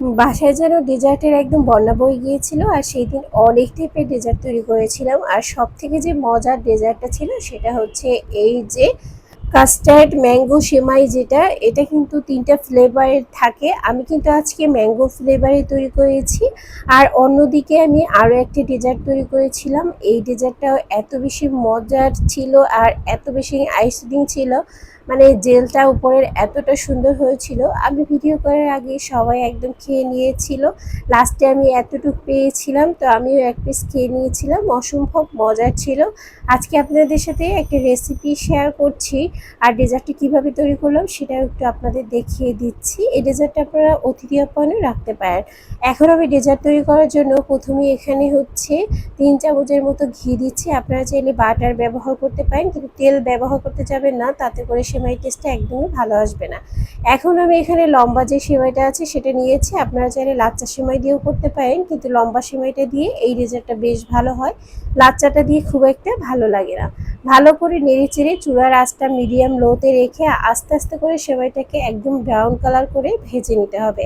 বাসায় যেন ডেজার্টের একদম বন্যা বয়ে গিয়েছিল। আর সেই দিন অনেক টাইপের ডেজার্ট তৈরি করেছিলাম। আর সব থেকে যে মজার ডেজার্টটা ছিল সেটা হচ্ছে এই যে কাস্টার্ড ম্যাঙ্গো সেমাই, যেটা এটা কিন্তু ৩টা ফ্লেভারের থাকে। আমি কিন্তু আজকে ম্যাঙ্গো ফ্লেভারে তৈরি করেছি। আর অন্যদিকে আমি আরও একটি ডেজার্ট তৈরি করেছিলাম। এই ডেজার্টটাও এত বেশি মজার ছিল আর এত বেশি আইসিং ছিল, মানে জেলটা উপরের এতটা সুন্দর হয়েছিল। আমি ভিডিও করার আগে সবাই একদম খেয়ে নিয়েছিল। লাস্টে আমি এতটুকু পেয়েছিলাম, তো আমিও এক পিস খেয়ে নিয়েছিলাম। অসম্ভব মজার ছিল। আজকে আপনাদের সাথে একটা রেসিপি শেয়ার করছি। আর ডেজার্টটি কীভাবে তৈরি করলাম সেটাও একটু আপনাদের দেখিয়ে দিচ্ছি। এই ডেজার্টটা আপনারা অতিথি আপ্যায়নেও রাখতে পারেন। এখন আমি ডেজার্ট তৈরি করার জন্য প্রথমে এখানে হচ্ছে ৩ চামচের মতো ঘি দিচ্ছি। আপনারা চাইলে বাটার ব্যবহার করতে পারেন, কিন্তু তেল ব্যবহার করতে যাবেন না, তাতে করে সেমাই টেস্টটা একদমই ভালো আসবে না। এখন আমি এখানে লম্বা যে সেমাইটা আছে সেটা নিয়েছি। আপনারা চাইলে লাচ্চা সেমাই দিয়েও করতে পারেন, কিন্তু লম্বা সেমাইটা দিয়ে এই ডেজার্টটা বেশ ভালো হয়। লাচ্চাটা দিয়ে খুব একটা ভালো লাগে না। ভালো করে নেড়েচেড়ে চুলার আঁচটা মিডিয়াম লোতে রেখে আস্তে আস্তে করে সেমাইটাকে একদম ব্রাউন কালার করে ভেজে নিতে হবে।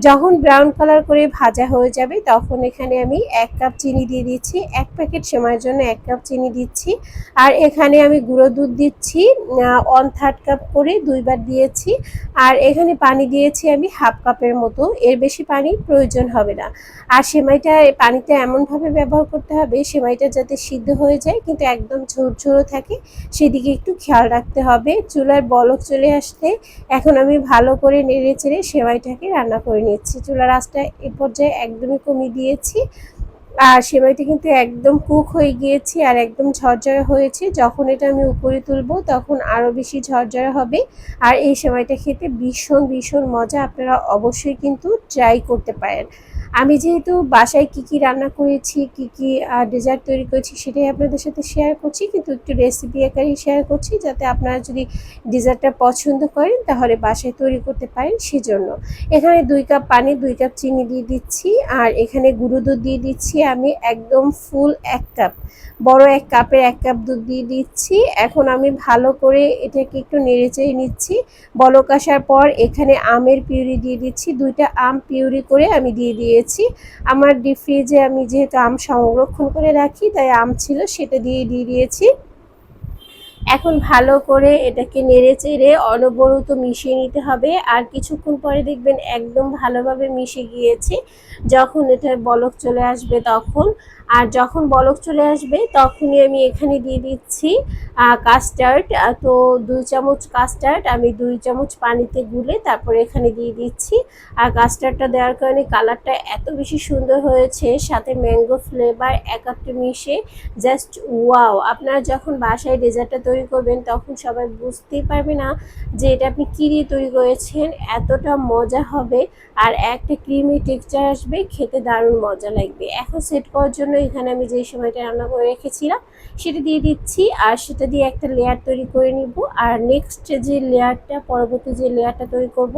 যখন ব্রাউন কালার করে ভাজা হয়ে যাবে তখন এখানে আমি ১ কাপ চিনি দিয়ে দিচ্ছি। ১ প্যাকেট সেমাইয়ের জন্য ১ কাপ চিনি দিচ্ছি। আর এখানে আমি গুঁড়ো দুধ দিচ্ছি 1/3 কাপ করে ২ বার দিয়েছি। আর এখানে পানি দিয়েছি আমি 1/2 কাপের মতো, এর বেশি পানি প্রয়োজন হবে না। আর সেমাইটা পানিটা এমনভাবে ব্যবহার করতে হবে সেমাইটা যাতে সিদ্ধ হয়ে যায় কিন্তু একদম ঝুরঝুরো থাকে, সেদিকে একটু খেয়াল রাখতে হবে। চুলার বলক চলে আসতে এখন আমি ভালো করে নেড়েচেড়ে সেমাইটাকে রান্না করে নিচ্ছি। চুলার আঁচটা এ পর্যায়ে একদমই কমিয়ে দিয়েছি। আর সেমাইটা কিন্তু একদম কুক হয়ে গিয়েছে আর একদম ঝরঝরে হয়েছে। যখন এটা আমি উপরে তুলবো তখন আরও বেশি ঝরঝরে হবে। আর এই সেমাইটা খেতে ভীষণ ভীষণ মজা। আপনারা অবশ্যই কিন্তু ট্রাই করতে পারেন। আমি যেহেতু বাসায় কি কি রান্না করেছি, কি কি ডেজার্ট তৈরি করেছি সেটাই আপনাদের সাথে শেয়ার করছি, কিন্তু একটু রেসিপি আকারে শেয়ার করছি যাতে আপনারা যদি ডেজার্টটা পছন্দ করেন তাহলে বাসায় তৈরি করতে পারেন সেজন্য। এখানে ২ কাপ পানি ২ কাপ চিনি দিয়ে দিচ্ছি। আর এখানে গুঁড়ো দুধ দিয়ে দিচ্ছি আমি একদম ফুল ১ কাপ, বড় ১ কাপের ১ কাপ দুধ দিয়ে দিচ্ছি। এখন আমি ভালো করে এটাকে একটু নেড়েচেড়ে নিচ্ছি। বলক আসার পর এখানে আমের পিউরি দিয়ে দিচ্ছি। ২টা আম পিউরি করে আমি দিয়ে দিয়েছি। আমার ডিপ ফ্রিজে আমি যেহেতু আম সংরক্ষণ করে রাখি তাই আম ছিল সেটা দিয়ে দিয়েছি। এখন ভালো করে এটাকে নেড়েচেড়ে অনবরত মিশিয়ে নিতে হবে। আর কিছুক্ষণ পরে দেখবেন একদম ভালোভাবে মিশে গিয়েছে যখন এটার বলক চলে আসবে তখন। আর যখন বলক চলে আসবে তখনই আমি এখানে দিয়ে দিচ্ছি কাস্টার্ড। তো ২ চামচ কাস্টার্ড আমি ২ চামচ পানিতে গুলে তারপরে এখানে দিয়ে দিচ্ছি। আর কাস্টার্ডটা দেওয়ার কারণে কালারটা এত বেশি সুন্দর হয়েছে, সাথে ম্যাঙ্গো ফ্লেভার একাত্রে মিশে জাস্ট ওয়াও। আপনারা যখন বাসায় ডেজার্টটা তৈরি করবেন তখন সবাই বুঝতেই পারবে না যে এটা আপনি কী দিয়ে তৈরি করেছেন, এতটা মজা হবে। আর একটা ক্রিমি টেক্সচার আসবে, খেতে দারুণ মজা লাগবে। এখন সেট করার জন্য এখানে আমি যে সময়টা রান্না করে রেখেছিলাম সেটা দিয়ে দিচ্ছি। আর সেটা দিয়ে একটা লেয়ার তৈরি করে নিব। আর নেক্সট যে লেয়ারটা, পরবর্তী যে লেয়ারটা তৈরি করব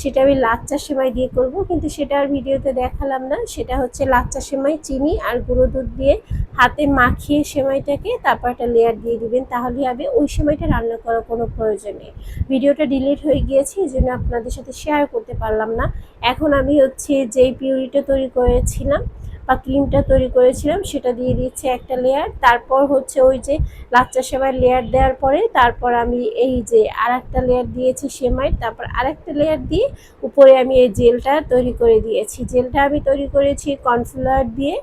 সেটা আমি লাচ্চা সেমাই দিয়ে করব, কিন্তু সেটা আর ভিডিওতে দেখালাম না। সেটা হচ্ছে লাচ্চা সেমাই চিনি আর গুঁড়ো দুধ দিয়ে হাতে মাখিয়ে সেমাইটাকে তারপর একটা লেয়ার দিয়ে দিবেন, তাহলেই হবে। ওই সময়টা রান্না করার কোনো প্রয়োজন নেই। ভিডিওটা ডিলিট হয়ে গিয়েছে এই জন্য আপনাদের সাথে শেয়ার করতে পারলাম না। এখন আমি হচ্ছে যেই পিউরিটা তৈরি করেছিলাম বা ক্রিমটা তৈরি করেছিলাম সেটা দিয়ে দিচ্ছি একটা লেয়ার। তারপর হচ্ছে ওই যে লাচ্চা সেমাই লেয়ার দেওয়ার পরে তারপর আমি এই যে আরেকটা লেয়ার দিয়েছি সেমাই, তারপর আরেকটা লেয়ার দিয়ে উপরে আমি এই জেলটা তৈরি করে দিয়েছি। জেলটা আমি তৈরি করেছি কর্নফ্লাওয়ার দিয়ে।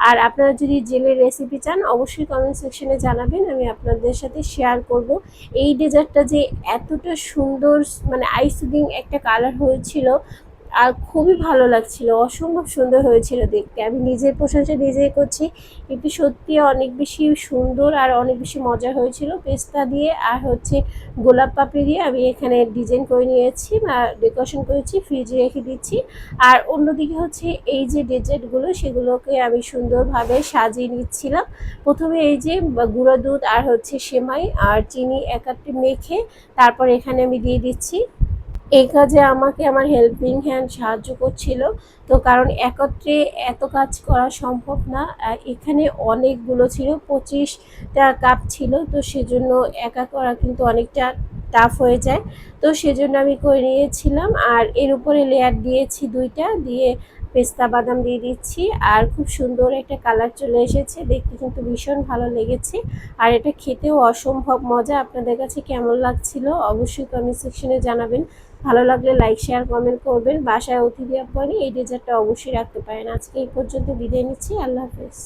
আর আপনারা যদি জেলের রেসিপি চান অবশ্যই কমেন্ট সেকশনে জানাবেন, আমি আপনাদের সাথে শেয়ার করব। এই ডেজার্টটা যে এতটা সুন্দর, মানে আইসিং একটা কালার হয়েছিল আর খুবই ভালো লাগছিল, অসম্ভব সুন্দর হয়েছিল দেখতে। আমি নিজের প্রশংসা নিজেই করছি। এটি সত্যি অনেক বেশি সুন্দর আর অনেক বেশি মজা হয়েছিল। পেস্তা দিয়ে আর হচ্ছে গোলাপ পাপড়ি দিয়ে আমি এখানে ডিজাইন করে নিয়েছি বা ডেকোরেশন করেছি, ফ্রিজে রেখে দিচ্ছি। আর অন্যদিকে হচ্ছে এই যে ডেজার্টগুলো সেগুলোকে আমি সুন্দরভাবে সাজিয়ে নিচ্ছিলাম। প্রথমে এই যে গুঁড়ো দুধ আর হচ্ছে সেমাই আর চিনি একাত্রে মেখে তারপর এখানে আমি দিয়ে দিচ্ছি। এই কাজে আমাকে আমার হেল্পিং হ্যান্ড সাহায্য করছিল। তো কারণ একত্রে এত কাজ করা সম্ভব না। এখানে অনেকগুলো ছিল, 25টা কাপ ছিল, তো সেজন্য একা করা কিন্তু অনেকটা টাফ হয়ে যায়, তো সেজন্য আমি করে নিয়েছিলাম। আর এর উপরে লেয়ার দিয়েছি 2টা, দিয়ে পেস্তা বাদাম দিয়ে দিচ্ছি। আর খুব সুন্দর একটা কালার চলে এসেছে, দেখতে কিন্তু ভীষণ ভালো লেগেছে। আর এটা খেতেও অসম্ভব মজা। আপনাদের কাছে কেমন লাগছিল অবশ্যই কমেন্ট সেকশনে জানাবেন। ভালো লাগলে লাইক শেয়ার কমেন্ট করবেন। বাসায় অতিথি আপ্যায়নে এই ডেজার্টটা অবশ্যই রাখতে পারেন। আজকে এই পর্যন্ত বিদায় নিচ্ছি। আল্লাহ হাফেজ।